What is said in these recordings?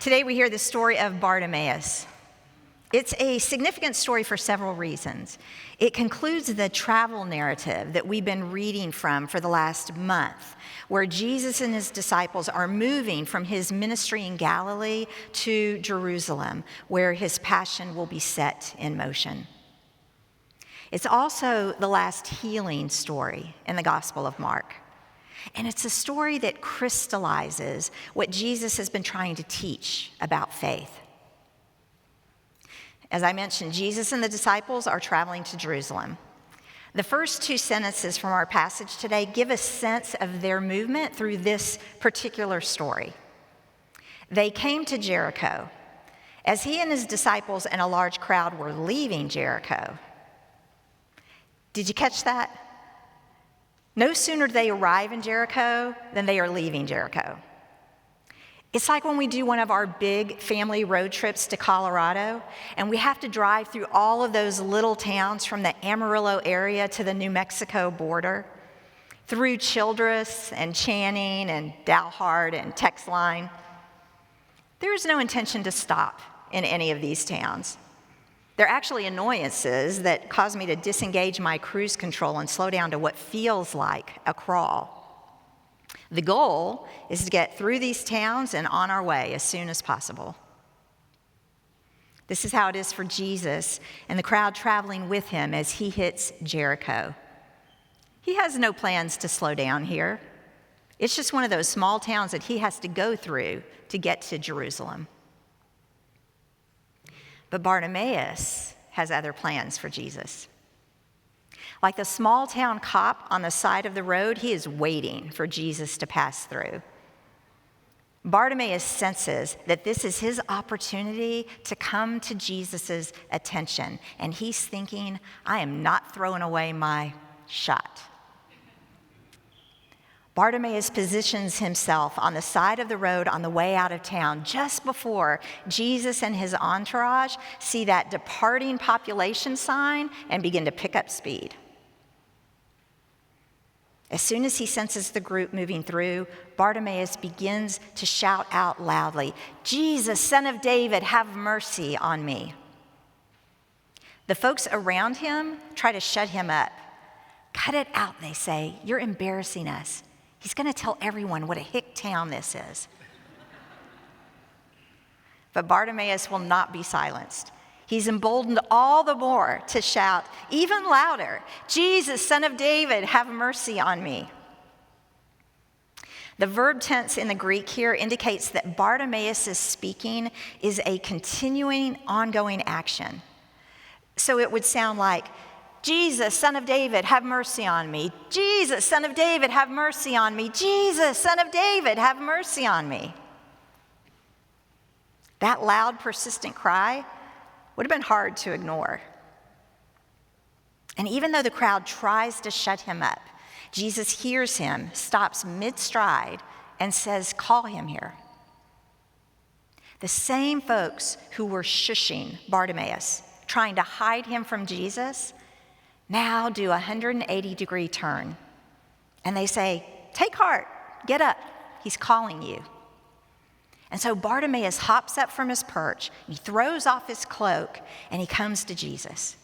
Today we hear the story of Bartimaeus. It's a significant story for several reasons. It concludes the travel narrative that we've been reading from for the last month, where Jesus and his disciples are moving from his ministry in Galilee to Jerusalem, where his passion will be set in motion. It's also the last healing story in the Gospel of Mark. And it's a story that crystallizes what Jesus has been trying to teach about faith. As I mentioned, Jesus and the disciples are traveling to Jerusalem. The first two sentences from our passage today give a sense of their movement through this particular story. They came to Jericho. As he and his disciples and a large crowd were leaving Jericho. Did you catch that? No sooner do they arrive in Jericho than they are leaving Jericho. It's like when we do one of our big family road trips to Colorado, and we have to drive through all of those little towns from the Amarillo area to the New Mexico border, through Childress and Channing and Dalhart and Texline. There is no intention to stop in any of these towns. They're actually annoyances that cause me to disengage my cruise control and slow down to what feels like a crawl. The goal is to get through these towns and on our way as soon as possible. This is how it is for Jesus and the crowd traveling with him as he hits Jericho. He has no plans to slow down here. It's just one of those small towns that he has to go through to get to Jerusalem. But Bartimaeus has other plans for Jesus. Like the small town cop on the side of the road, he is waiting for Jesus to pass through. Bartimaeus senses that this is his opportunity to come to Jesus' attention, and he's thinking, I am not throwing away my shot. Bartimaeus positions himself on the side of the road on the way out of town just before Jesus and his entourage see that departing population sign and begin to pick up speed. As soon as he senses the group moving through, Bartimaeus begins to shout out loudly, Jesus, Son of David, have mercy on me. The folks around him try to shut him up. Cut it out, they say. You're embarrassing us. He's going to tell everyone what a hick town this is. But Bartimaeus will not be silenced. He's emboldened all the more to shout even louder, Jesus, Son of David, have mercy on me. The verb tense in the Greek here indicates that Bartimaeus' speaking is a continuing, ongoing action. So it would sound like, Jesus, Son of David, have mercy on me. Jesus, Son of David, have mercy on me. Jesus, Son of David, have mercy on me. That loud, persistent cry would have been hard to ignore. And even though the crowd tries to shut him up, Jesus hears him, stops mid-stride, and says, call him here. The same folks who were shushing Bartimaeus, trying to hide him from Jesus, now do a 180-degree turn. And they say, take heart, get up, he's calling you. And so Bartimaeus hops up from his perch, he throws off his cloak, and he comes to Jesus.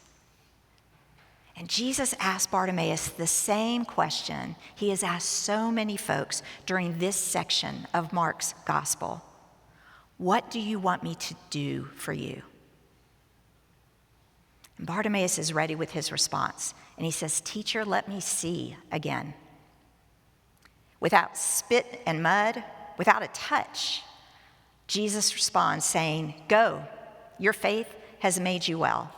And Jesus asked Bartimaeus the same question he has asked so many folks during this section of Mark's gospel. What do you want me to do for you? And Bartimaeus is ready with his response. And he says, Teacher, let me see again. Without spit and mud, without a touch, Jesus responds saying, go, your faith has made you well.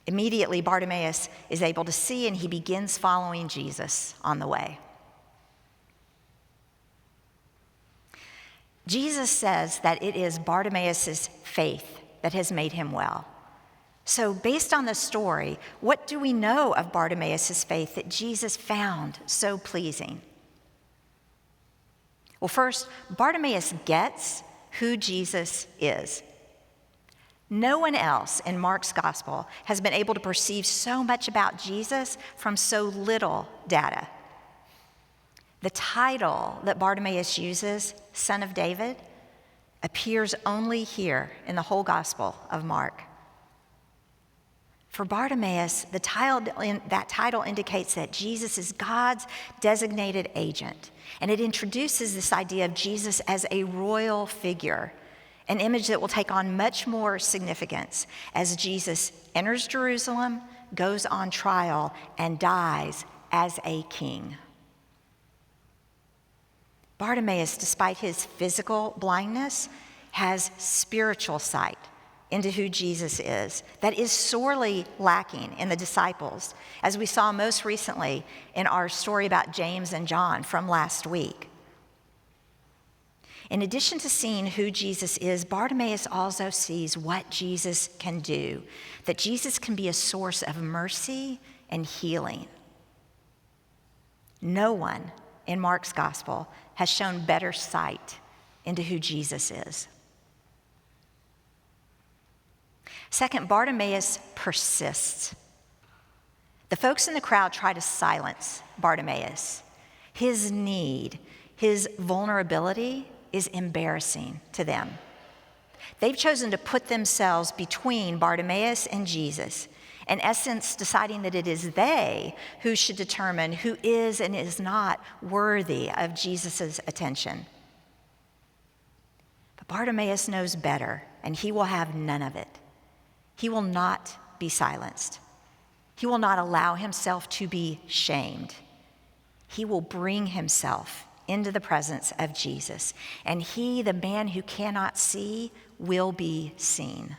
Immediately, Bartimaeus is able to see and he begins following Jesus on the way. Jesus says that it is Bartimaeus' faith that has made him well. So based on the story, what do we know of Bartimaeus' faith that Jesus found so pleasing? Well, first, Bartimaeus gets who Jesus is. No one else in Mark's gospel has been able to perceive so much about Jesus from so little data. The title that Bartimaeus uses, Son of David, appears only here in the whole Gospel of Mark. For Bartimaeus, that title indicates that Jesus is God's designated agent, and it introduces this idea of Jesus as a royal figure, an image that will take on much more significance as Jesus enters Jerusalem, goes on trial, and dies as a king. Bartimaeus, despite his physical blindness, has spiritual sight into who Jesus is that is sorely lacking in the disciples, as we saw most recently in our story about James and John from last week. In addition to seeing who Jesus is, Bartimaeus also sees what Jesus can do, that Jesus can be a source of mercy and healing. No one in Mark's gospel has shown better sight into who Jesus is. Second, Bartimaeus persists. The folks in the crowd try to silence Bartimaeus. His need, his vulnerability is embarrassing to them. They've chosen to put themselves between Bartimaeus and Jesus, in essence deciding that it is they who should determine who is and is not worthy of Jesus' attention. But Bartimaeus knows better, and he will have none of it. He will not be silenced. He will not allow himself to be shamed. He will bring himself into the presence of Jesus, and he, the man who cannot see, will be seen.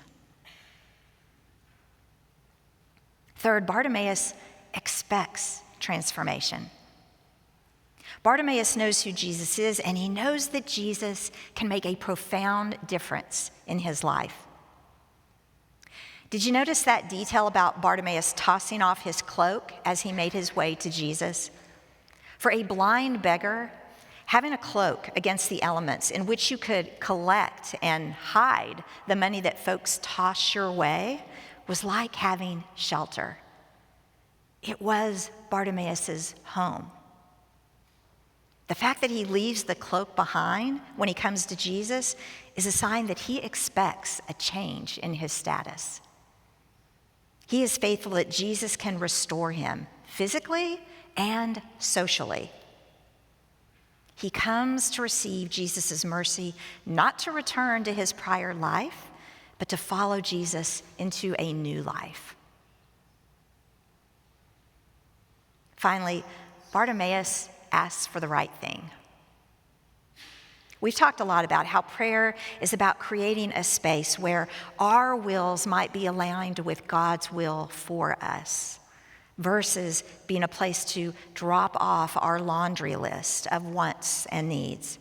Third, Bartimaeus expects transformation. Bartimaeus knows who Jesus is, and he knows that Jesus can make a profound difference in his life. Did you notice that detail about Bartimaeus tossing off his cloak as he made his way to Jesus? For a blind beggar, having a cloak against the elements in which you could collect and hide the money that folks toss your way was like having shelter. It was Bartimaeus' home. The fact that he leaves the cloak behind when he comes to Jesus is a sign that he expects a change in his status. He is faithful that Jesus can restore him physically and socially. He comes to receive Jesus' mercy, not to return to his prior life, but to follow Jesus into a new life. Finally, Bartimaeus asks for the right thing. We've talked a lot about how prayer is about creating a space where our wills might be aligned with God's will for us, versus being a place to drop off our laundry list of wants and needs.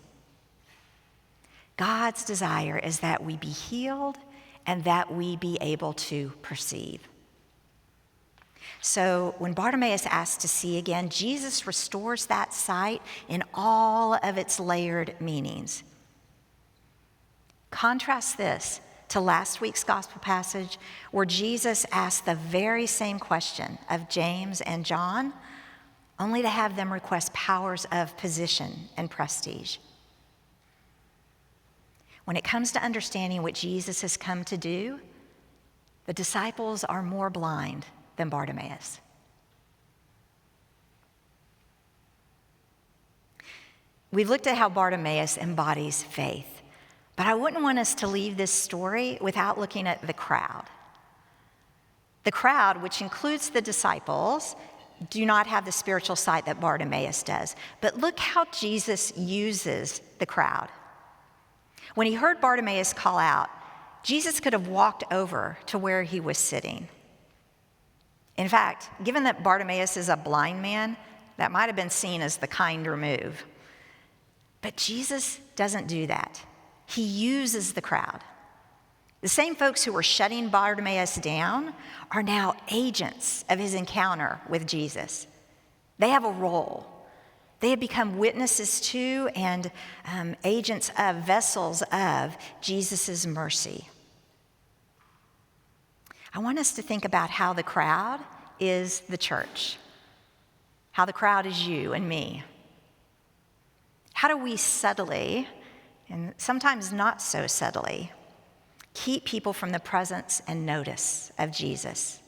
God's desire is that we be healed and that we be able to perceive. So when Bartimaeus asks to see again, Jesus restores that sight in all of its layered meanings. Contrast this to last week's gospel passage where Jesus asked the very same question of James and John, only to have them request powers of position and prestige. When it comes to understanding what Jesus has come to do, the disciples are more blind than Bartimaeus. We've looked at how Bartimaeus embodies faith, but I wouldn't want us to leave this story without looking at the crowd. The crowd, which includes the disciples, do not have the spiritual sight that Bartimaeus does. But look how Jesus uses the crowd. When he heard Bartimaeus call out, Jesus could have walked over to where he was sitting. In fact, given that Bartimaeus is a blind man, that might have been seen as the kinder move. But Jesus doesn't do that. He uses the crowd. The same folks who were shutting Bartimaeus down are now agents of his encounter with Jesus. They have a role. They have become witnesses to and agents of, vessels of Jesus' mercy. I want us to think about how the crowd is the church, how the crowd is you and me. How do we subtly, and sometimes not so subtly, keep people from the presence and notice of Jesus.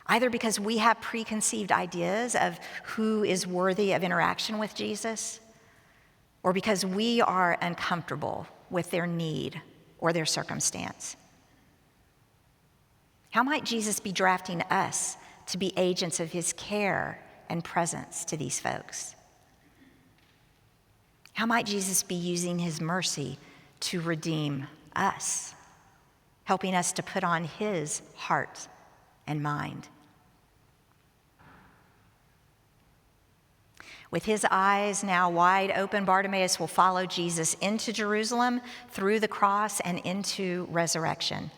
Either because we have preconceived ideas of who is worthy of interaction with Jesus, or because we are uncomfortable with their need or their circumstance. How might Jesus be drafting us to be agents of his care and presence to these folks? How might Jesus be using his mercy to redeem us, helping us to put on his heart and mind? With his eyes now wide open, Bartimaeus will follow Jesus into Jerusalem, through the cross, and into resurrection.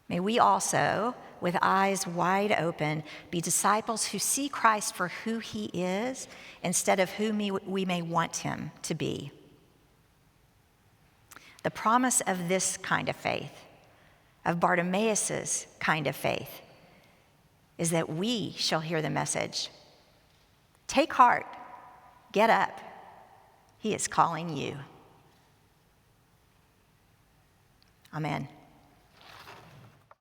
May we also, with eyes wide open, be disciples who see Christ for who he is instead of who we may want him to be. The promise of this kind of faith, of Bartimaeus' kind of faith, is that we shall hear the message. Take heart, get up, he is calling you. Amen.